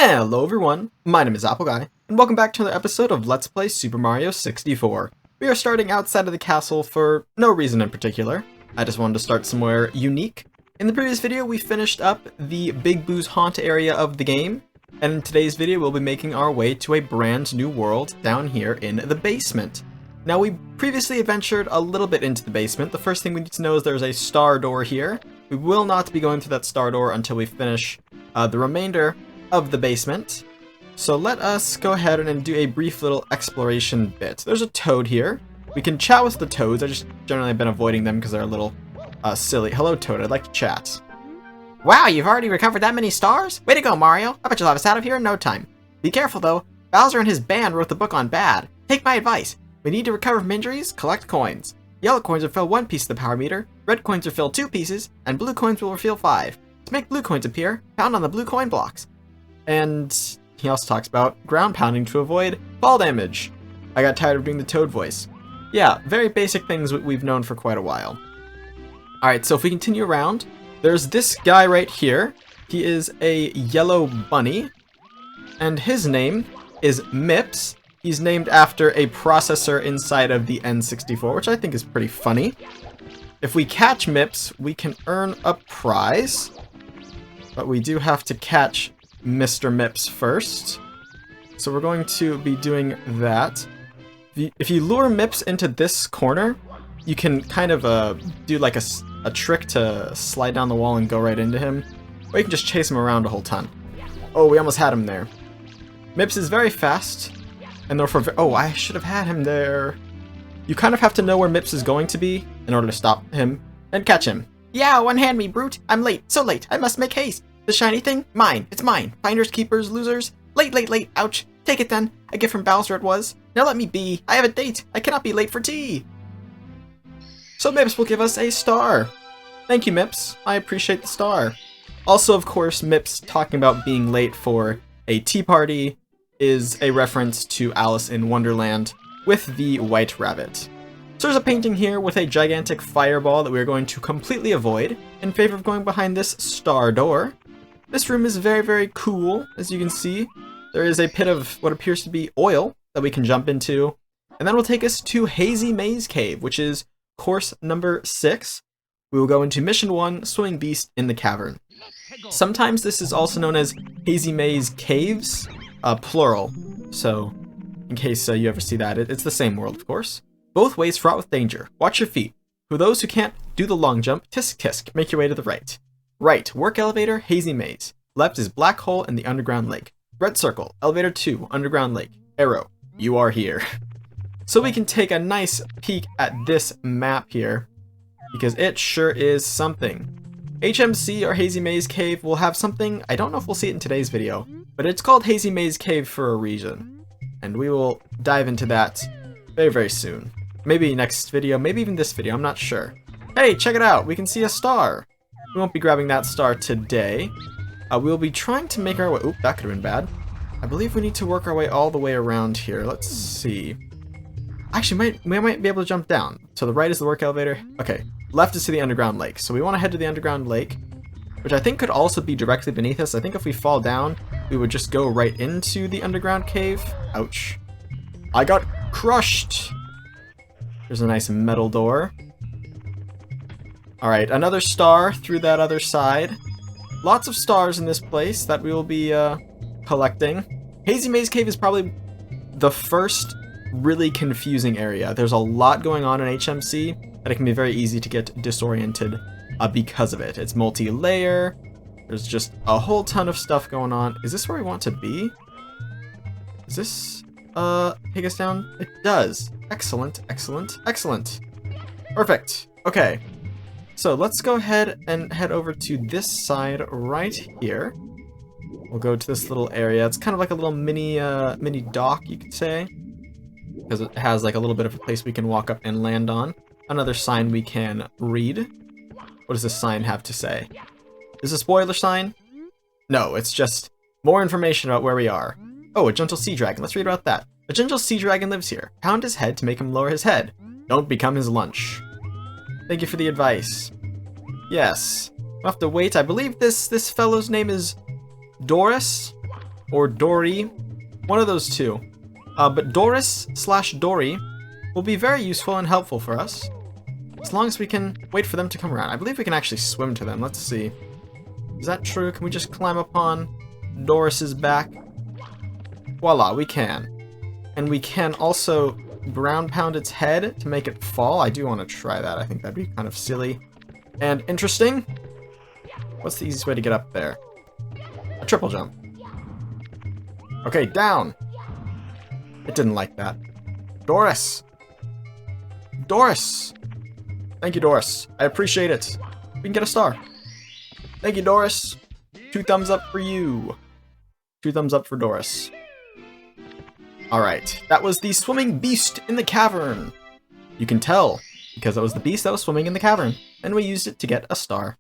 Hello everyone, my name is Appleguy, and welcome back to another episode of Let's Play Super Mario 64. We are starting outside of the castle for no reason in particular. I just wanted to start somewhere unique. In the previous video, we finished up the Big Boo's Haunt area of the game, and in today's video, we'll be making our way to a brand new world down here in the basement. Now, we previously adventured a little bit into the basement. The first thing we need to know is there's a star door here. We will not be going through that star door until we finish the remainder of the basement. So let us go ahead and do a brief little exploration bit. There's a toad here. We can chat with the toads. I just generally have been avoiding them because they're a little silly. Hello, toad. I'd like to chat. Wow, you've already recovered that many stars? Way to go, Mario. I bet you'll have us out of here in no time. Be careful, though. Bowser and his band wrote the book on bad. Take my advice. We need to recover from injuries, collect coins. Yellow coins will fill 1 piece of the power meter, red coins will fill 2 pieces, and blue coins will refill 5. To make blue coins appear, pound on the blue coin blocks. And he also talks about ground pounding to avoid fall damage. I got tired of doing the toad voice. Yeah, very basic things we've known for quite a while. Alright, so if we continue around, there's this guy right here. He is a yellow bunny, and his name is Mips. He's named after a processor inside of the N64, which I think is pretty funny. If we catch Mips, we can earn a prize, but we do have to catch Mr. Mips first. So we're going to be doing that. If you lure Mips into this corner, you can kind of do like a trick to slide down the wall and go right into him, or you can just chase him around a whole ton. Oh, we almost had him there. Mips is very fast, and therefore, oh, I should have had him there. You kind of have to know where Mips is going to be in order to stop him and catch him. Yeah, one-hand me, brute. I'm late. So late. I must make haste. The shiny thing? Mine. It's mine. Finders, keepers, losers. Late, late, late. Ouch. Take it then. A gift from Bowser it was. Now let me be. I have a date. I cannot be late for tea. So Mips will give us a star. Thank you, Mips. I appreciate the star. Also, of course, Mips talking about being late for a tea party is a reference to Alice in Wonderland with the White Rabbit. So there's a painting here with a gigantic fireball that we're going to completely avoid in favor of going behind this star door. This room is very, very cool, as you can see. There is a pit of what appears to be oil that we can jump into, and that will take us to Hazy Maze Cave, which is course number 6. We will go into Mission 1, Swimming Beast in the Cavern. Sometimes this is also known as Hazy Maze Caves, plural, so in case you ever see that, it's the same world, of course. Both ways fraught with danger. Watch your feet. For those who can't do the long jump, tisk tisk, make your way to the right. Right, work elevator, Hazy Maze. Left is black hole in the underground lake. Red circle, elevator 2, underground lake. Arrow, you are here. So we can take a nice peek at this map here, because it sure is something. HMC, or Hazy Maze Cave, will have something, I don't know if we'll see it in today's video, but it's called Hazy Maze Cave for a reason. And we will dive into that very, very soon. Maybe next video, maybe even this video, I'm not sure. Hey, check it out, we can see a star. We won't be grabbing that star today. We'll be trying to make our way... Oop, that could have been bad. I believe we need to work our way all the way around here. Let's see. Actually, we might be able to jump down. So the right is the work elevator. Okay, left is to the underground lake. So we want to head to the underground lake, which I think could also be directly beneath us. I think if we fall down, we would just go right into the underground cave. Ouch. I got crushed. There's a nice metal door. Alright, another star through that other side. Lots of stars in this place that we will be collecting. Hazy Maze Cave is probably the first really confusing area. There's a lot going on in HMC, and it can be very easy to get disoriented because of it. It's multi-layer. There's just a whole ton of stuff going on. Is this where we want to be? Does this take us down? It does. Excellent, excellent, excellent. Perfect. Okay. So let's go ahead and head over to this side right here. We'll go to this little area. It's kind of like a little mini dock, you could say, because it has like a little bit of a place we can walk up and land on. Another sign we can read. What does this sign have to say? Is this a spoiler sign? No, it's just more information about where we are. Oh, a gentle sea dragon. Let's read about that. A gentle sea dragon lives here. Pound his head to make him lower his head. Don't become his lunch. Thank you for the advice. Yes. We'll have to wait. I believe this fellow's name is Doris. or Dory, one of those two. But Doris/Dory will be very useful and helpful for us, as long as we can wait for them to come around. I believe we can actually swim to them. Let's see. Is that true? Can we just climb upon Doris's back? Voila, we can. And we can also ground pound its head to make it fall. I do want to try that. I think that'd be kind of silly and interesting. What's the easiest way to get up there? A triple jump. Okay, down. It didn't like that. Doris! Doris! Thank you, Doris. I appreciate it. We can get a star. Thank you, Doris. 2 thumbs up for you. 2 thumbs up for Doris. Alright, that was the swimming beast in the cavern. You can tell, because it was the beast that was swimming in the cavern, and we used it to get a star.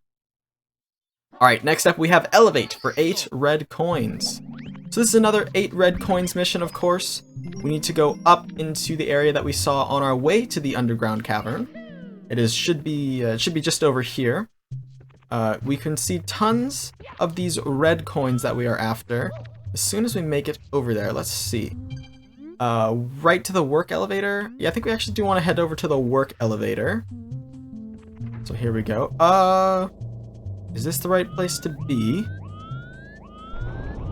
Alright, next up we have Elevate for 8 red coins. So this is another 8 red coins mission, of course. We need to go up into the area that we saw on our way to the underground cavern. Should be just over here. We can see tons of these red coins that we are after. As soon as we make it over there, let's see. Right to the work elevator. Yeah, I think we actually do want to head over to the work elevator. So here we go. Is this the right place to be?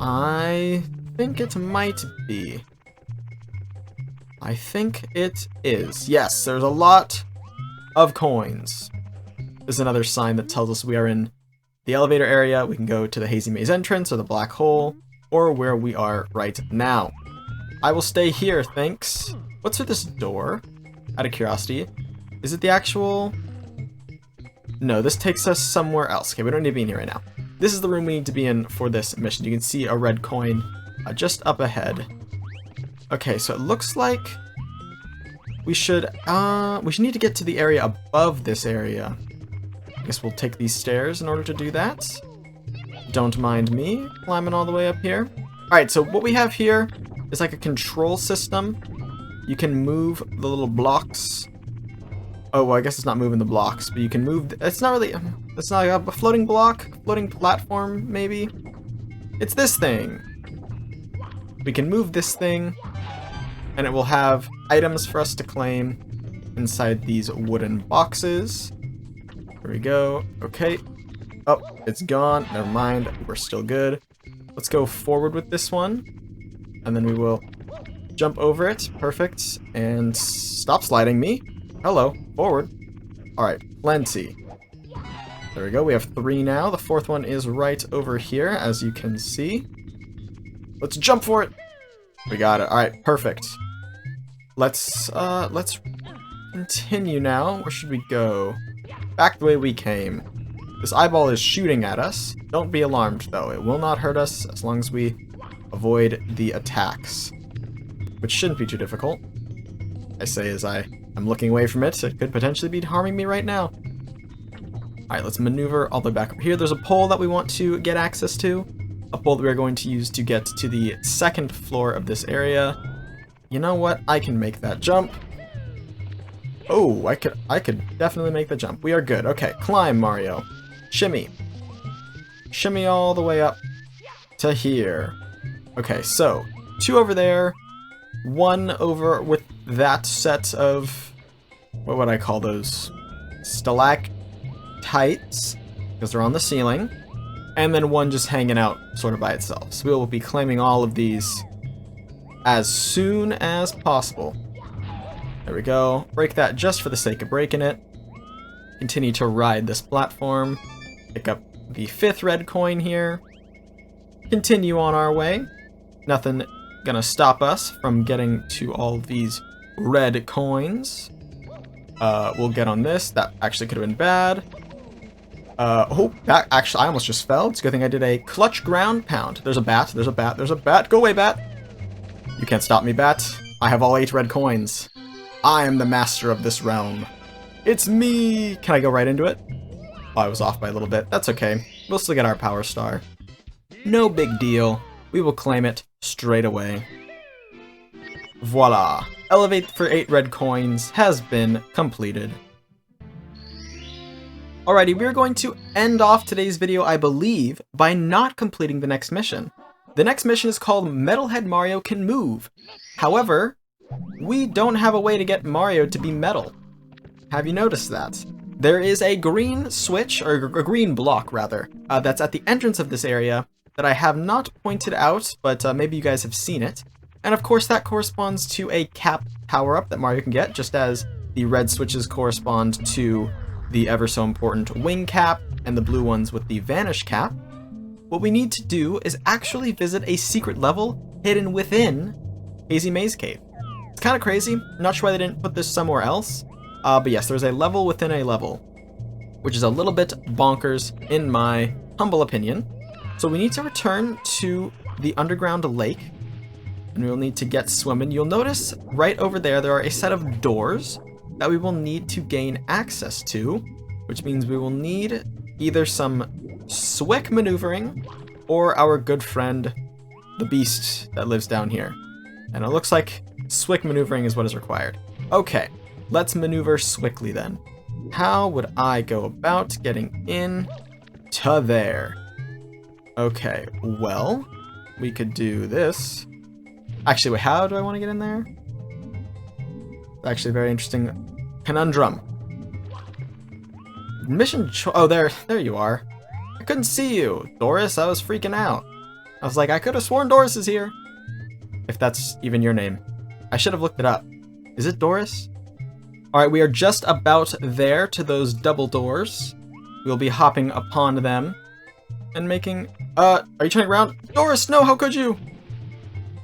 I think it might be. I think it is. Yes, there's a lot of coins. This is another sign that tells us we are in the elevator area. We can go to the Hazy Maze entrance or the black hole, or where we are right now. I will stay here, thanks. What's with this door? Out of curiosity. Is it the actual... No, this takes us somewhere else. Okay, we don't need to be in here right now. This is the room we need to be in for this mission. You can see a red coin just up ahead. Okay, so it looks like we should need to get to the area above this area. I guess we'll take these stairs in order to do that. Don't mind me climbing all the way up here. Alright, so what we have here is like a control system. You can move the little blocks. Oh, well, I guess it's not moving the blocks, but you can move... It's not really... It's not like a floating block, floating platform, maybe. It's this thing. We can move this thing, and it will have items for us to claim inside these wooden boxes. There we go. Okay. Oh, it's gone. Never mind. We're still good. Let's go forward with this one, and then we will jump over it. Perfect. And stop sliding me. Hello. Forward. Alright, plenty. There we go. We have 3 now. The 4th one is right over here, as you can see. Let's jump for it. We got it. Alright, perfect. Let's continue now. Where should we go? Back the way we came. This eyeball is shooting at us. Don't be alarmed, though. It will not hurt us as long as we avoid the attacks, which shouldn't be too difficult. I say as I'm looking away from it. It could potentially be harming me right now. Alright, let's maneuver all the way back up here. There's a pole that we want to get access to. A pole that we're going to use to get to the 2nd floor of this area. You know what? I can make that jump. Oh, I could definitely make the jump. We are good. Okay, climb, Mario. Shimmy. Shimmy all the way up to here. Okay, so 2 over there, 1 over with that set of, what would I call those? Stalactites, because they're on the ceiling, and then 1 just hanging out sort of by itself. So we will be claiming all of these as soon as possible. There we go. Break that just for the sake of breaking it. Continue to ride this platform. Pick up the 5th red coin here. Continue on our way. Nothing gonna stop us from getting to all these red coins. We'll get on this. That actually could have been bad. Oh, that actually, I almost just fell. It's a good thing I did a clutch ground pound. There's a bat, there's a bat, there's a bat. Go away, bat. You can't stop me, bat. I have all 8 red coins. I am the master of this realm. It's me! Can I go right into it? Oh, I was off by a little bit. That's okay. We'll still get our power star. No big deal. We will claim it straight away. Voila. Elevate for 8 red coins has been completed. Alrighty, we're going to end off today's video, I believe, by not completing the next mission. The next mission is called Metalhead Mario Can Move. However, we don't have a way to get Mario to be metal. Have you noticed that? There is a green switch, or a green block rather, that's at the entrance of this area that I have not pointed out, but maybe you guys have seen it. And of course that corresponds to a cap power-up that Mario can get, just as the red switches correspond to the ever so important wing cap, and the blue ones with the vanish cap. What we need to do is actually visit a secret level hidden within Hazy Maze Cave. It's kind of crazy. I'm not sure why they didn't put this somewhere else. But yes, there's a level within a level, which is a little bit bonkers in my humble opinion. So we need to return to the underground lake, and we'll need to get swimming. You'll notice right over there are a set of doors that we will need to gain access to, which means we will need either some Swick maneuvering or our good friend, the beast that lives down here. And it looks like Swick maneuvering is what is required. Okay, let's maneuver Swickly then. How would I go about getting in to there? Okay, well, we could do this. Actually, wait, how do I want to get in there? Actually, very interesting conundrum. Mission oh, there you are. I couldn't see you, Doris. I was freaking out. I was like, I could have sworn Doris is here. If that's even your name. I should have looked it up. Is it Doris? Alright, we are just about there to those double doors. We'll be hopping upon them and making... are you turning around? Doris, no, how could you?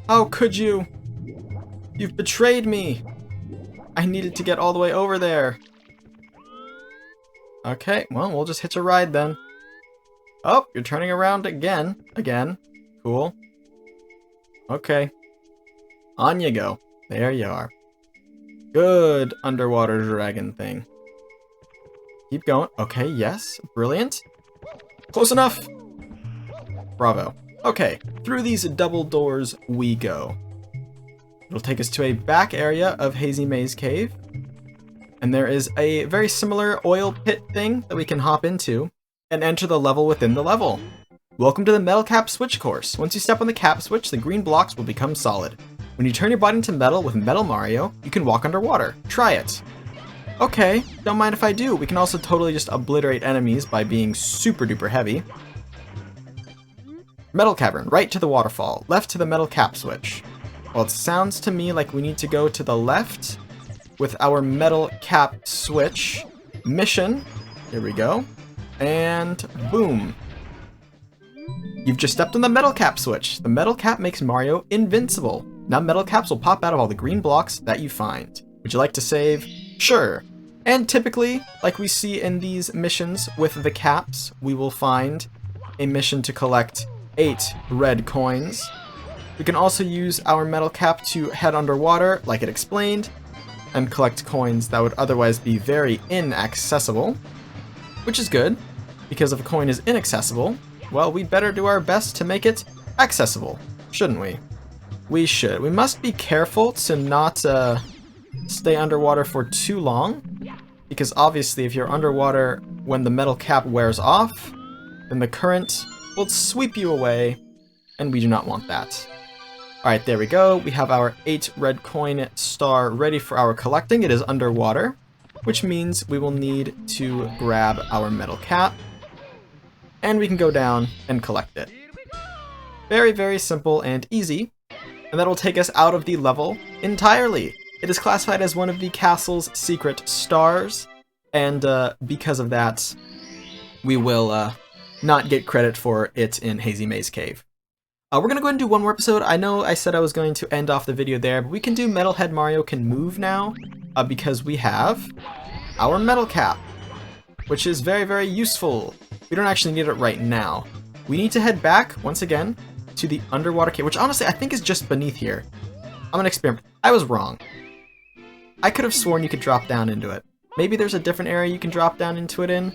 How could you? You've betrayed me. I needed to get all the way over there. Okay, well, we'll just hitch a ride then. Oh, you're turning around again. Again. Cool. Okay. On you go. There you are. Good underwater dragon thing. Keep going. Okay, yes. Brilliant. Close enough. Bravo. Okay, through these double doors we go. It'll take us to a back area of Hazy Maze Cave. And there is a very similar oil pit thing that we can hop into and enter the level within the level. Welcome to the metal cap switch course. Once you step on the cap switch, the green blocks will become solid. When you turn your body into metal with Metal Mario, you can walk underwater. Try it. Okay, don't mind if I do. We can also totally just obliterate enemies by being super duper heavy. Metal Cavern, right to the waterfall, left to the metal cap switch. Well, it sounds to me like we need to go to the left with our metal cap switch mission. Here we go. And boom. You've just stepped on the metal cap switch. The metal cap makes Mario invincible. Now metal caps will pop out of all the green blocks that you find. Would you like to save? Sure. And typically, like we see in these missions with the caps, we will find a mission to collect 8 red coins. We can also use our metal cap to head underwater, like it explained, and collect coins that would otherwise be very inaccessible. Which is good, because if a coin is inaccessible, well, we'd better do our best to make it accessible, shouldn't we? We should. We must be careful to not stay underwater for too long, because obviously if you're underwater when the metal cap wears off, then the current will sweep you away, and we do not want that. Alright, there we go. We have our 8 red coin star ready for our collecting. It is underwater, which means we will need to grab our metal cap, and we can go down and collect it. Very, very simple and easy, and that'll take us out of the level entirely. It is classified as one of the castle's secret stars, and because of that, we will not get credit for it in Hazy Maze Cave. We're going to go ahead and do one more episode. I know I said I was going to end off the video there, but we can do Metalhead Mario Can Move now, because we have our metal cap, which is very, very useful. We don't actually need it right now. We need to head back, once again, to the underwater cave, which honestly I think is just beneath here. I'm going to experiment. I was wrong. I could have sworn you could drop down into it. Maybe there's a different area you can drop down into it in. I'm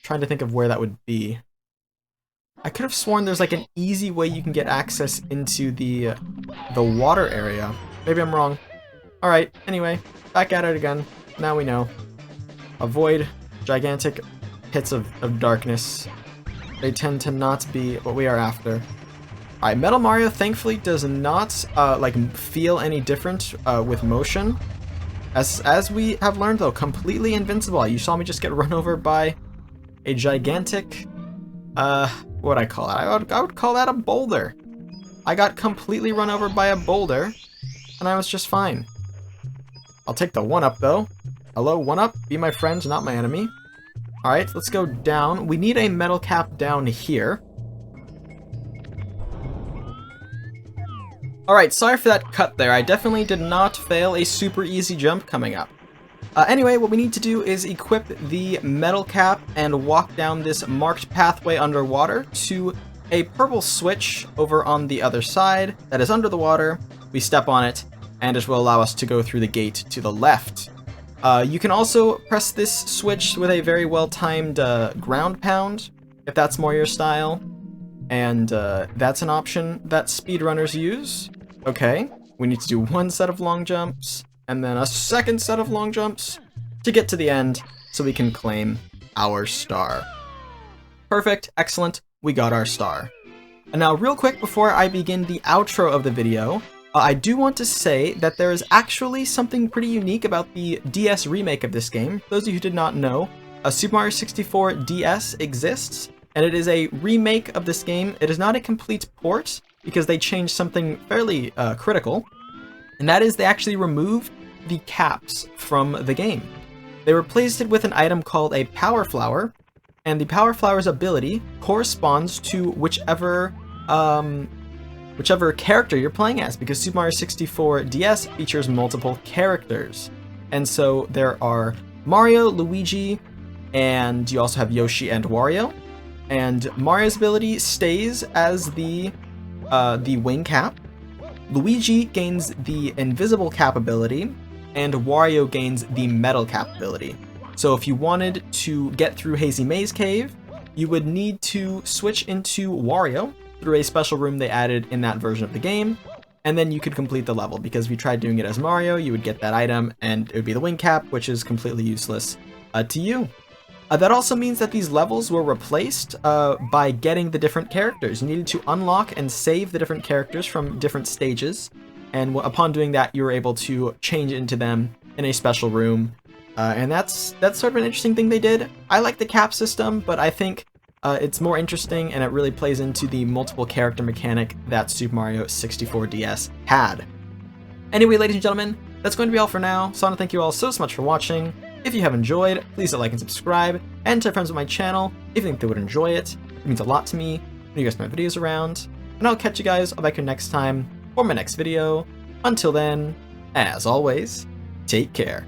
trying to think of where that would be. I could have sworn there's like an easy way you can get access into the water area. Maybe I'm wrong. Alright, anyway, back at it again. Now we know. Avoid gigantic pits of darkness. They tend to not be what we are after. Alright, Metal Mario thankfully does not like feel any different with motion. As we have learned though, completely invincible. You saw me just get run over by a gigantic what I call it? I would call that a boulder. I got completely run over by a boulder, and I was just fine. I'll take the 1-up though. Hello, 1-up, be my friend, not my enemy. Alright, let's go down. We need a metal cap down here. Alright, sorry for that cut there. I definitely did not fail a super easy jump coming up. Anyway, what we need to do is equip the metal cap and walk down this marked pathway underwater to a purple switch over on the other side that is under the water. We step on it, and it will allow us to go through the gate to the left. You can also press this switch with a very well-timed ground pound, if that's more your style. And that's an option that speedrunners use. Okay, we need to do 1 set of long jumps, and then a 2nd set of long jumps to get to the end so we can claim our star. Perfect, excellent, we got our star. And now real quick before I begin the outro of the video, I do want to say that there is actually something pretty unique about the DS remake of this game. For those of you who did not know, Super Mario 64 DS exists, and it is a remake of this game. It is not a complete port, because they changed something fairly critical, and that is they actually removed the caps from the game. They replaced it with an item called a Power Flower, and the Power Flower's ability corresponds to whichever character you're playing as, because Super Mario 64 DS features multiple characters. And so there are Mario, Luigi, and you also have Yoshi and Wario. And Mario's ability stays as the wing cap. Luigi gains the invisible cap ability, and Wario gains the metal cap ability. So if you wanted to get through Hazy Maze Cave, you would need to switch into Wario through a special room they added in that version of the game, and then you could complete the level, because if you tried doing it as Mario, you would get that item, and it would be the wing cap, which is completely useless to you. That also means that these levels were replaced by getting the different characters. You needed to unlock and save the different characters from different stages, and upon doing that, you were able to change into them in a special room. And that's sort of an interesting thing they did. I like the cap system, but I think it's more interesting, and it really plays into the multiple character mechanic that Super Mario 64 DS had. Anyway, ladies and gentlemen, that's going to be all for now. So I want to thank you all so much for watching. If you have enjoyed, please hit like and subscribe, and tell friends on my channel if you think they would enjoy it. It means a lot to me when you guys put my videos around. And I'll catch you guys all back here next time for my next video. Until then, as always, take care.